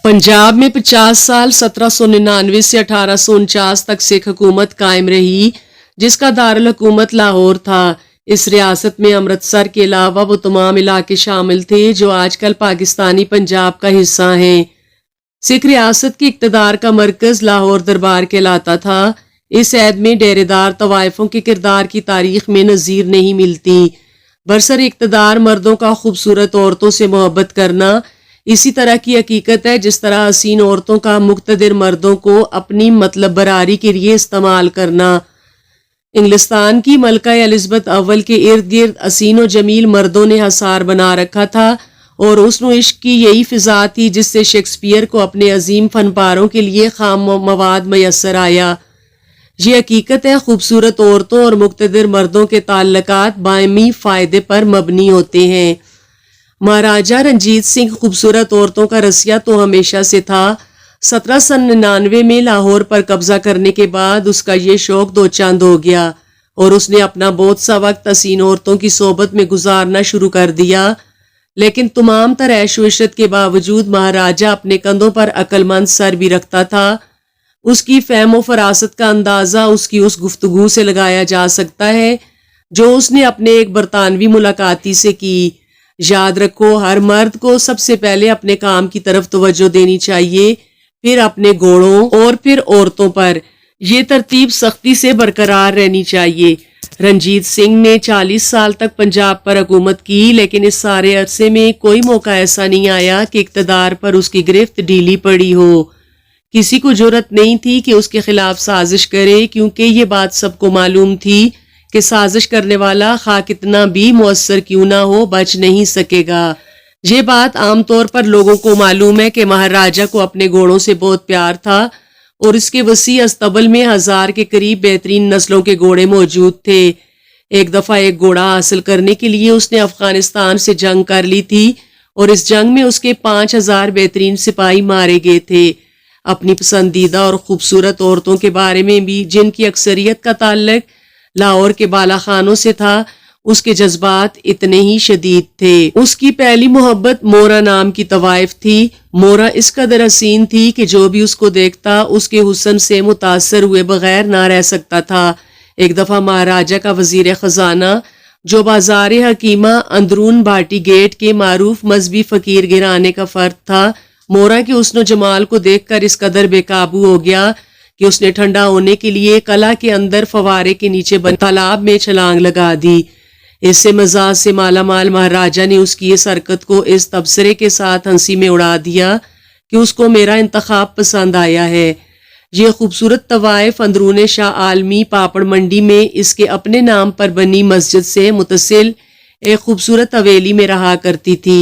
पंजाब में 50 साल 1799 से 1849 तक सिख हुकूमत कायम रही, जिसका दारुल हुकूमत लाहौर था। इस रियासत में अमृतसर के अलावा वो तमाम इलाके शामिल थे जो आजकल पाकिस्तानी पंजाब का हिस्सा हैं। सिख रियासत की इक़्तिदार का मरकज़ लाहौर दरबार कहलाता था। इस ऐद में डेरेदार तवाइफों के किरदार की तारीख में नज़ीर नहीं मिलती। बरसर इक़्तिदार मर्दों का खूबसूरत औरतों से मोहब्बत करना इसी तरह की हकीकत है जिस तरह हसीन औरतों का मुक़्तदिर मर्दों को अपनी मतलब बरारी के लिए इस्तेमाल करना। इंग्लिस्तान की मलका एलिज़ाबेथ अव्वल के इर्द गिर्द हसीन और जमील मर्दों ने हसार बना रखा था और हुस्न इश्क की यही फिजा थी जिससे शेक्सपियर को अपने अजीम फनपारों के लिए खाम मवाद मैसर आया। ये हकीकत है, खूबसूरत औरतों और मुक़्तदिर मर्दों के ताल्लुकात बायमी फ़ायदे पर मबनी होते हैं। महाराजा रंजीत सिंह खूबसूरत औरतों का रसिया तो हमेशा से था। 1799 में लाहौर पर कब्जा करने के बाद उसका ये शौक दो चांद हो गया और उसने अपना बहुत सा वक्त हसीन औरतों की सोबत में गुजारना शुरू कर दिया। लेकिन तमाम तरह ऐश व इशरत के बावजूद महाराजा अपने कंधों पर अक्लमंद सर भी रखता था। उसकी फ़हम व फरासत का अंदाज़ा उसकी उस गुफ्तगू से लगाया जा सकता है जो उसने अपने एक बरतानवी मुलाकाती से की। याद रखो, हर मर्द को सबसे पहले अपने काम की तरफ तवज्जो देनी चाहिए, फिर अपने घोड़ों और फिर औरतों पर। ये तरतीब सख्ती से बरकरार रहनी चाहिए। रंजीत सिंह ने 40 साल तक पंजाब पर हुकूमत की, लेकिन इस सारे अरसे में कोई मौका ऐसा नहीं आया कि इक़्तिदार पर उसकी गिरफ्त ढीली पड़ी हो। किसी को जुर्रत नहीं थी कि उसके खिलाफ साजिश करे, क्योंकि ये बात सबको मालूम थी कि साजिश करने वाला खा कितना भी मुअस्सर क्यों ना हो बच नहीं सकेगा। ये बात आमतौर पर लोगों को मालूम है कि महाराजा को अपने घोड़ों से बहुत प्यार था और इसके वसी अस्तबल में 1000 के करीब बेहतरीन नस्लों के घोड़े मौजूद थे। एक दफ़ा एक घोड़ा हासिल करने के लिए उसने अफगानिस्तान से जंग कर ली थी और इस जंग में उसके 5000 बेहतरीन सिपाही मारे गए थे। अपनी पसंदीदा और खूबसूरत औरतों के बारे में भी, जिनकी अक्सरियत का ताल्लुक लाहौर के बाला खानों से था, उसके जज्बात इतने ही शदीद थे। उसकी पहली मोहब्बत मोरा नाम की तवाइफ थी। मोरा इस कदर हसीन थी कि जो भी उसको देखता उसके हुस्न से मुतासर हुए बगैर ना रह सकता था। एक दफा महाराजा का वजीर खजाना, जो बाजार हकीमा अंदरून भाटी गेट के मारूफ मजहबी फकीर गिराने का फर्द था, मोरा के हुस्न जमाल को देखकर इस कदर बेकाबू हो गया कि उसने ठंडा होने के लिए कला के अंदर फवारे के नीचे बने तालाब में छलांग लगा दी। इससे मजाज से मालामाल महाराजा ने उसकी इस हरकत को इस तबसरे के साथ हंसी में उड़ा दिया कि उसको मेरा इंतखाब पसंद आया है। ये खूबसूरत तवाइफ अंदरून शाह आलमी पापड़ मंडी में इसके अपने नाम पर बनी मस्जिद से मुतसिल एक खूबसूरत हवेली में रहा करती थी।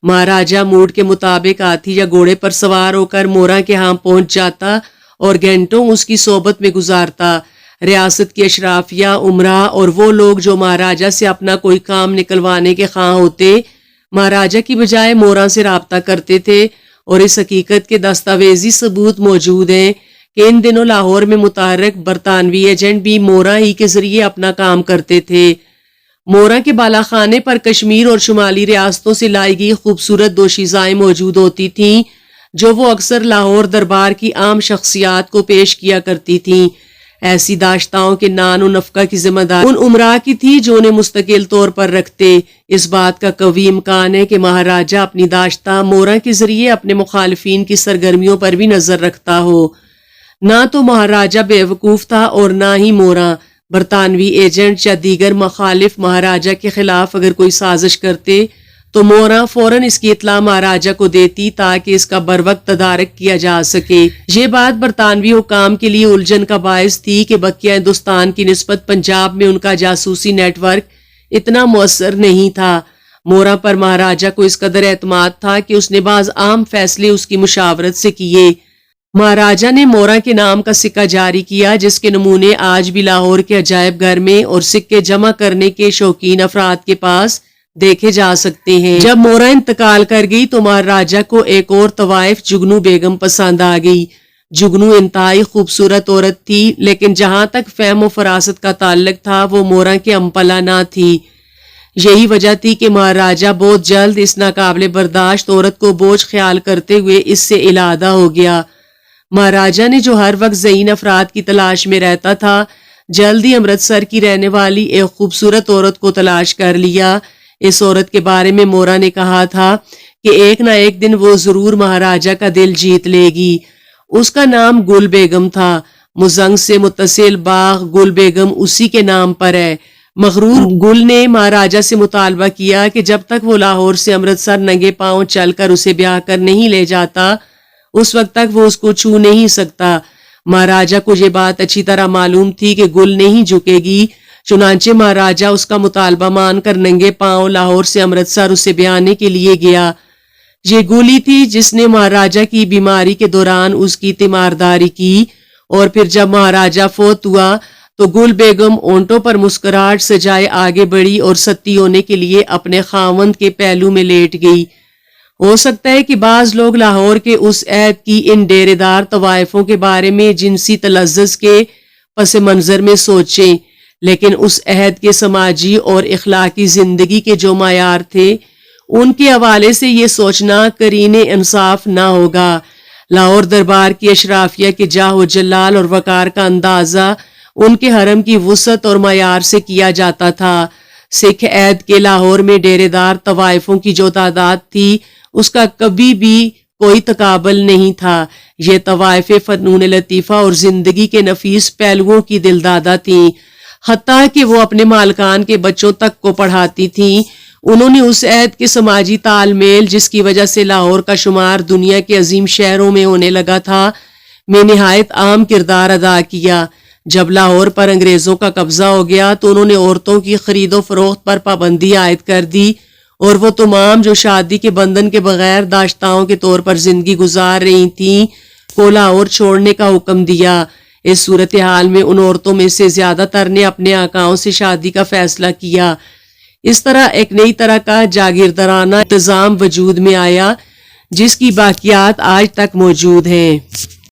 महाराजा मूड के मुताबिक हाथी या घोड़े पर सवार होकर मोरा के यहाँ पहुंच जाता और घंटों उसकी सोबत में गुजारता। रियासत की अशराफिया, उमरा और वो लोग जो महाराजा से अपना कोई काम निकलवाने के ख्वाह होते, महाराजा की बजाय मोरा से राब्ता करते थे और इस हकीकत के दस्तावेजी सबूत मौजूद हैं कि इन दिनों लाहौर में मुतहर्रिक बरतानवी एजेंट भी मोरा ही के जरिए अपना काम करते थे। मोरा के बालाखाने पर कश्मीर और शुमाली रियासतों से लाई गई खूबसूरत दोशीज़ाएं मौजूद होती थीं, जो वो अक्सर लाहौर दरबार की आम शख्सियात को पेश किया करती थीं। ऐसी दाश्ताओं के नान और नफका की जिम्मेदारी उन उमरा की थी जो उन्हें मुस्तकिल तौर पर रखते। इस बात का कवी इम्कान है कि महाराजा अपनी दाश्ता मोरा के जरिए अपने मुखालिफिन की सरगर्मियों पर भी नजर रखता हो। ना तो महाराजा बेवकूफ था और ना ही मोरा। बरतानवी एजेंट या दीगर मुखालिफ महाराजा के खिलाफ अगर कोई साजिश करते तो मोरा फौरन इसकी इत्ला महाराजा को देती ताकि इसका बरवक्त तदारक किया जा सके। ये बात बरतानवी हुकाम के लिए उलझन का बायस थी कि बकिया हिंदुस्तान की निस्बत पंजाब में उनका जासूसी नेटवर्क इतना मुअस्सर नहीं था। मोरा पर महाराजा को इस कदर एतमाद था कि उसने बाज आम फैसले उसकी मुशावरत से किए। महाराजा ने मोरा के नाम का सिक्का जारी किया, जिसके नमूने आज भी लाहौर के अजायब घर में और सिक्के जमा करने के शौकीन अफराद के पास देखे जा सकते हैं। जब मोरा इंतकाल कर गई तो महाराजा को एक और तवाइफ जुगनू बेगम पसंद आ गई। जुगनू इंतहाई खूबसूरत औरत थी, लेकिन जहां तक फहम व फरासत का ताल्लुक था वो मोरा के अम्पला ना थी। یہی وجہ تھی کہ مہاراجہ بہت جلد اس ناقابل برداشت عورت کو بوجھ خیال کرتے ہوئے اس سے علادہ ہو گیا۔ مہاراجہ نے جو ہر وقت ذہین افراد کی تلاش میں رہتا تھا، جلد ہی امرتسر کی رہنے والی ایک خوبصورت عورت کو تلاش کر لیا۔ اس عورت کے بارے میں مورا نے کہا تھا کہ ایک نہ ایک دن وہ ضرور مہاراجہ کا دل جیت لے گی۔ اس کا نام گل بیگم تھا۔ مزنگ سے متصل باغ گل بیگم اسی کے نام پر ہے۔ مغرور گل نے مہاراجہ سے مطالبہ کیا کہ جب تک وہ لاہور سے امرتسر ننگے پاؤں چل کر اسے بیاہ کر نہیں لے جاتا، اس وقت تک وہ اس کو چھو نہیں سکتا۔ مہاراجہ کو یہ بات اچھی طرح معلوم تھی کہ گل نہیں جھکے گی، چنانچہ مہاراجہ اس کا مطالبہ مان کر ننگے پاؤں لاہور سے امرتسر اسے بیانے کے لیے گیا۔ یہ گولی تھی جس نے مہاراجہ کی بیماری کے دوران اس کی تیمارداری کی، اور پھر جب مہاراجہ فوت ہوا تو گل بیگم اونٹوں پر مسکراہٹ سجائے آگے بڑھی اور ستی ہونے کے لیے اپنے خاوند کے پہلو میں لیٹ گئی۔ ہو سکتا ہے کہ بعض لوگ لاہور کے اس عہد کی ان ڈیرے دار طوائفوں کے بارے میں جنسی تلذذ کے پس منظر میں سوچیں، لیکن اس عہد کے سماجی اور اخلاقی زندگی کے جو معیار تھے، ان کے حوالے سے یہ سوچنا قرین انصاف نہ ہوگا۔ لاہور دربار کی اشرافیہ کے جاہ و جلال اور وقار کا اندازہ ان کے حرم کی وسعت اور معیار سے کیا جاتا تھا۔ سکھ عہد کے لاہور میں ڈیرے دار طوائفوں کی جو تعداد تھی، اس کا کبھی بھی کوئی تقابل نہیں تھا۔ یہ طوائف فنون لطیفہ اور زندگی کے نفیس پہلوؤں کی دلدادہ تھیں، حتیٰ کہ وہ اپنے مالکان کے بچوں تک کو پڑھاتی تھیں۔ انہوں نے اس عہد کے سماجی تال میل جس کی وجہ سے لاہور کا شمار دنیا کے عظیم شہروں میں ہونے لگا تھا، میں نہایت اہم کردار ادا کیا۔ جب لاہور پر انگریزوں کا قبضہ ہو گیا تو انہوں نے عورتوں کی خرید و فروخت پر پابندی عائد کر دی، اور وہ تمام جو شادی کے بندھن کے بغیر داشتاؤں کے طور پر زندگی گزار رہی تھیں کو لاہور چھوڑنے کا حکم دیا۔ اس صورتحال میں ان عورتوں میں سے زیادہ تر نے اپنے آقاؤں سے شادی کا فیصلہ کیا۔ اس طرح ایک نئی طرح کا جاگیردارانہ انتظام وجود میں آیا، جس کی باقیات آج تک موجود ہیں۔